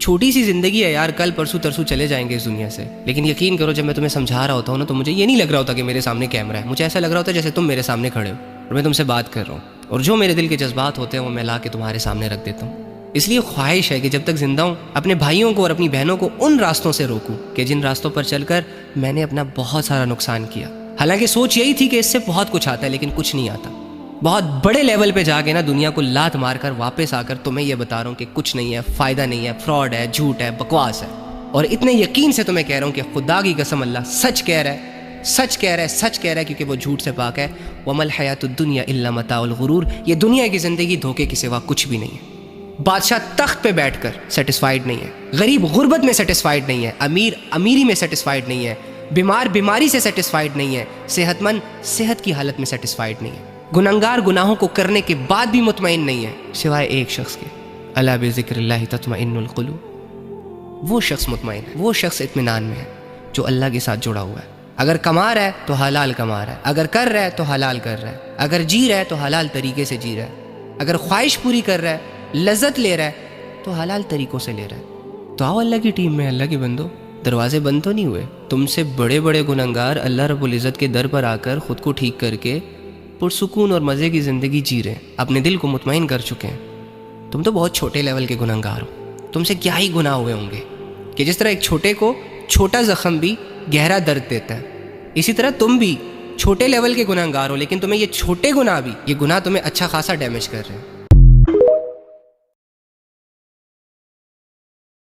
چھوٹی سی زندگی ہے یار، کل پرسوں ترسوں چلے جائیں گے اس دنیا سے. لیکن یقین کرو جب میں تمہیں سمجھا رہا ہوتا ہوں نا تو مجھے یہ نہیں لگ رہا ہوتا کہ میرے سامنے کیمرہ ہے. مجھے ایسا لگ رہا ہوتا ہے جیسے تم میرے سامنے کھڑے ہو اور میں تم سے بات کر رہا ہوں، اور جو میرے دل کے جذبات ہوتے ہیں وہ میں لا کے تمہارے سامنے رکھ دیتا ہوں. اس لیے خواہش ہے کہ جب تک زندہ ہوں اپنے بھائیوں کو اور اپنی بہنوں کو ان راستوں سے روکوں کہ جن راستوں پر چل کر میں نے اپنا بہت سارا نقصان کیا. حالانکہ سوچ یہی تھی کہ اس سے بہت کچھ آتا ہے لیکن کچھ نہیں آتا. بہت بڑے لیول پہ جا کے نا دنیا کو لات مار کر واپس آ کر تمہیں یہ بتا رہا ہوں کہ کچھ نہیں ہے، فائدہ نہیں ہے، فراڈ ہے، جھوٹ ہے، بکواس ہے. اور اتنے یقین سے تمہیں کہہ رہا ہوں کہ خدا کی قسم اللہ سچ کہہ رہا ہے، سچ کہہ رہا ہے، سچ کہہ رہا ہے، کیونکہ وہ جھوٹ سے پاک ہے. وَمَا الْحَيَاةُ الدُّنْيَا إِلَّا مَتَاعُ الْغُرُورِ. یہ دنیا کی زندگی دھوکے کے سوا کچھ بھی نہیں ہے. بادشاہ تخت پہ بیٹھ کر سیٹسفائیڈ نہیں ہے، غریب غربت میں سیٹسفائیڈ نہیں ہے، امیر امیری میں سیٹسفائیڈ نہیں ہے، بیمار بیماری سے سیٹسفائیڈ نہیں ہے، صحت مند صحت کی حالت میں سیٹسفائیڈ نہیں ہے، گنہگار گناہوں کو کرنے کے بعد بھی مطمئن نہیں ہے سوائے ایک شخص کے، الا بذکر اللہ تطمئن القلوب. وہ شخص مطمئن ہے، وہ شخص اطمینان میں ہے جو اللہ کے ساتھ جڑا ہوا ہے. اگر کما رہا ہے تو حلال کما رہا ہے، اگر کر رہا ہے تو حلال کر رہا ہے، اگر جی رہا ہے تو حلال طریقے سے جی رہا ہے، اگر خواہش پوری کر رہا ہے، لذت لے رہا ہے تو حلال طریقوں سے لے رہا ہے. تو آؤ اللہ کی ٹیم میں. اللہ کے بندو، دروازے بند تو نہیں ہوئے. تم سے بڑے بڑے گنہگار اللہ رب العزت کے در پر آ کر خود کو ٹھیک کر کے پرسکون اور مزے کی زندگی جی رہے ہیں، اپنے دل کو مطمئن کر چکے ہیں. تم تو بہت چھوٹے لیول کے گنہگار ہو. تم سے کیا ہی گناہ ہوئے ہوں گے کہ جس طرح ایک چھوٹے کو چھوٹا زخم بھی گہرا درد دیتا ہے، اسی طرح تم بھی چھوٹے لیول کے گنہگار ہو لیکن تمہیں یہ چھوٹے گناہ بھی، یہ گناہ تمہیں اچھا خاصا ڈیمیج کر رہے ہیں.